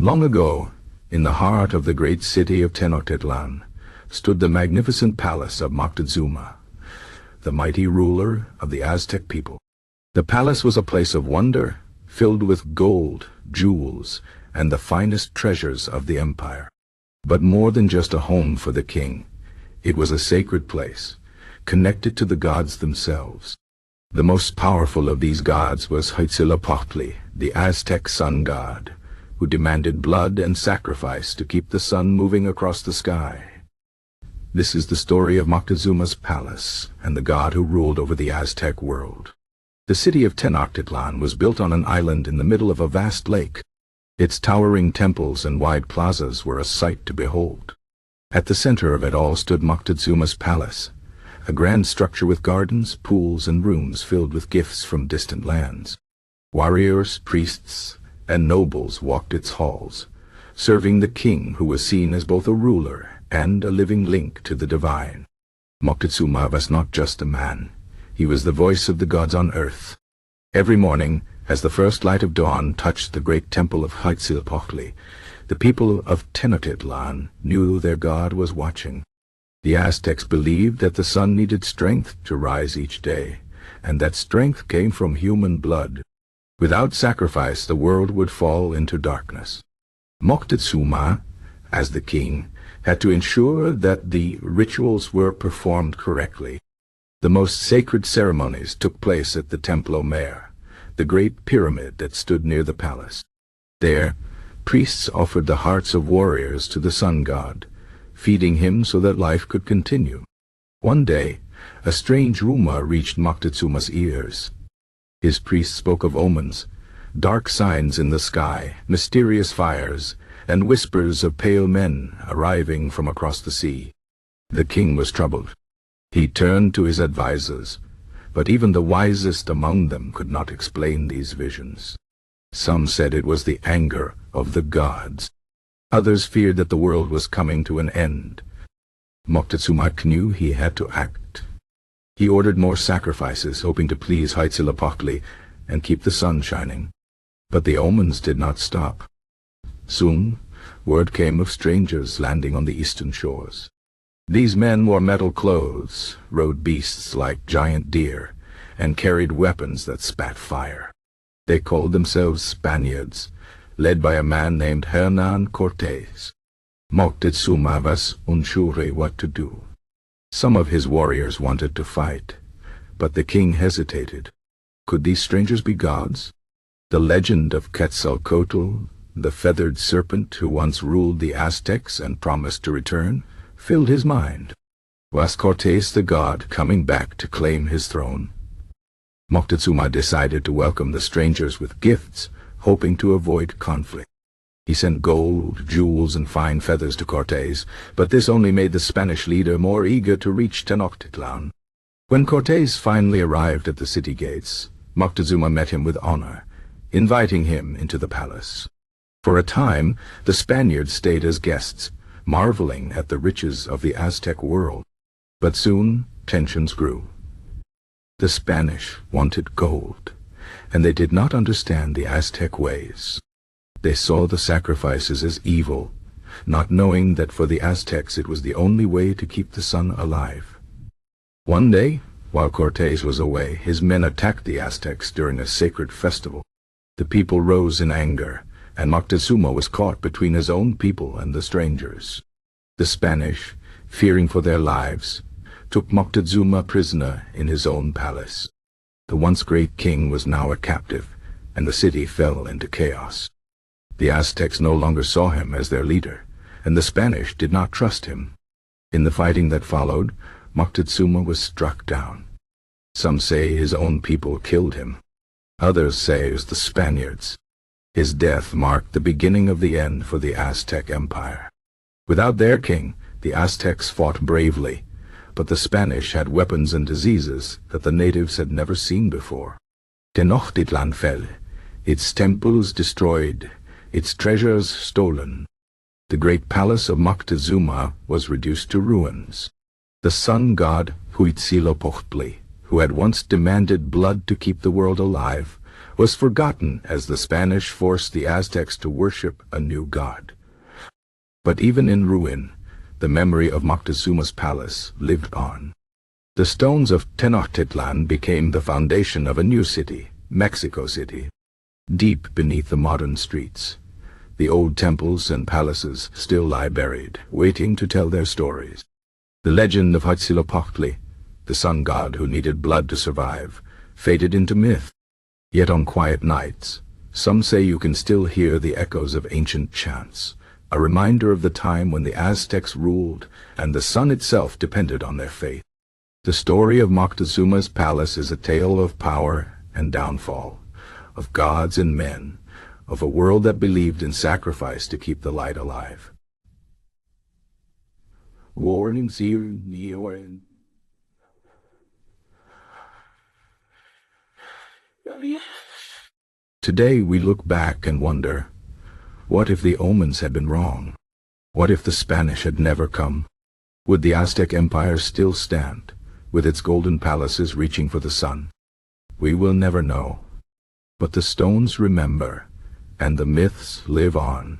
Long ago, in the heart of the great city of Tenochtitlan, stood the magnificent palace of Moctezuma, the mighty ruler of the Aztec people. The palace was a place of wonder, filled with gold, jewels, and the finest treasures of the empire. But more than just a home for the king, it was a sacred place, connected to the gods themselves. The most powerful of these gods was Huitzilopochtli, the Aztec sun god, who demanded blood and sacrifice to keep the sun moving across the sky. This is the story of Moctezuma's palace and the god who ruled over the Aztec world. The city of Tenochtitlan was built on an island in the middle of a vast lake. Its towering temples and wide plazas were a sight to behold. At the center of it all stood Moctezuma's palace, a grand structure with gardens, pools, and rooms filled with gifts from distant lands. Warriors, priests, and nobles walked its halls, serving the king, who was seen as both a ruler and a living link to the divine. Moctezuma was not just a man. He was the voice of the gods on earth. Every morning, as the first light of dawn touched the great temple of Huitzilopochtli, the people of Tenochtitlan knew their god was watching. The Aztecs believed that the sun needed strength to rise each day, and that strength came from human blood. Without sacrifice, the world would fall into darkness. Moctezuma, as the king, had to ensure that the rituals were performed correctly. The most sacred ceremonies took place at the Templo Mayor, the great pyramid that stood near the palace. There, priests offered the hearts of warriors to the sun god, feeding him so that life could continue. One day, a strange rumor reached Moctezuma's ears. His priests spoke of omens, dark signs in the sky, mysterious fires, and whispers of pale men arriving from across the sea. The king was troubled. He turned to his advisors, but even the wisest among them could not explain these visions. Some said it was the anger of the gods. Others feared that the world was coming to an end. Moctezuma knew he had to act. He ordered more sacrifices, hoping to please Huitzilopochtli and keep the sun shining. But the omens did not stop. Soon, word came of strangers landing on the eastern shores. These men wore metal clothes, rode beasts like giant deer, and carried weapons that spat fire. They called themselves Spaniards, led by a man named Hernán Cortés. Moctezuma was unsure what to do. Some of his warriors wanted to fight, but the king hesitated. Could these strangers be gods? The legend of Quetzalcoatl, the feathered serpent who once ruled the Aztecs and promised to return, filled his mind. Was Cortés the god coming back to claim his throne? Moctezuma decided to welcome the strangers with gifts, hoping to avoid conflict. He sent gold, jewels, and fine feathers to Cortés, but this only made the Spanish leader more eager to reach Tenochtitlan. When Cortés finally arrived at the city gates, Moctezuma met him with honor, inviting him into the palace. For a time, the Spaniards stayed as guests, marveling at the riches of the Aztec world. But soon, tensions grew. The Spanish wanted gold, and they did not understand the Aztec ways. They saw the sacrifices as evil, not knowing that for the Aztecs it was the only way to keep the sun alive. One day, while Cortés was away, his men attacked the Aztecs during a sacred festival. The people rose in anger, and Moctezuma was caught between his own people and the strangers. The Spanish, fearing for their lives, took Moctezuma prisoner in his own palace. The once great king was now a captive, and the city fell into chaos. The Aztecs no longer saw him as their leader, and the Spanish did not trust him. In the fighting that followed, Moctezuma was struck down. Some say his own people killed him. Others say it was the Spaniards. His death marked the beginning of the end for the Aztec Empire. Without their king, the Aztecs fought bravely, but the Spanish had weapons and diseases that the natives had never seen before. Tenochtitlan fell, its temples destroyed, its treasures stolen. The great palace of Moctezuma was reduced to ruins. The sun god Huitzilopochtli, who had once demanded blood to keep the world alive, was forgotten as the Spanish forced the Aztecs to worship a new god. But even in ruin, the memory of Moctezuma's palace lived on. The stones of Tenochtitlan became the foundation of a new city, Mexico City. Deep beneath the modern streets, the old temples and palaces still lie buried, waiting to tell their stories. The legend of Huitzilopochtli, the sun god who needed blood to survive, faded into myth. Yet on quiet nights, some say you can still hear the echoes of ancient chants, a reminder of the time when the Aztecs ruled and the sun itself depended on their faith. The story of Moctezuma's palace is a tale of power and downfall, of gods and men, of a world that believed in sacrifice to keep the light alive. Warning, Today we look back and wonder, what if the omens had been wrong? What if the Spanish had never come? Would the Aztec Empire still stand, with its golden palaces reaching for the sun? We will never know. But the stones remember, and the myths live on.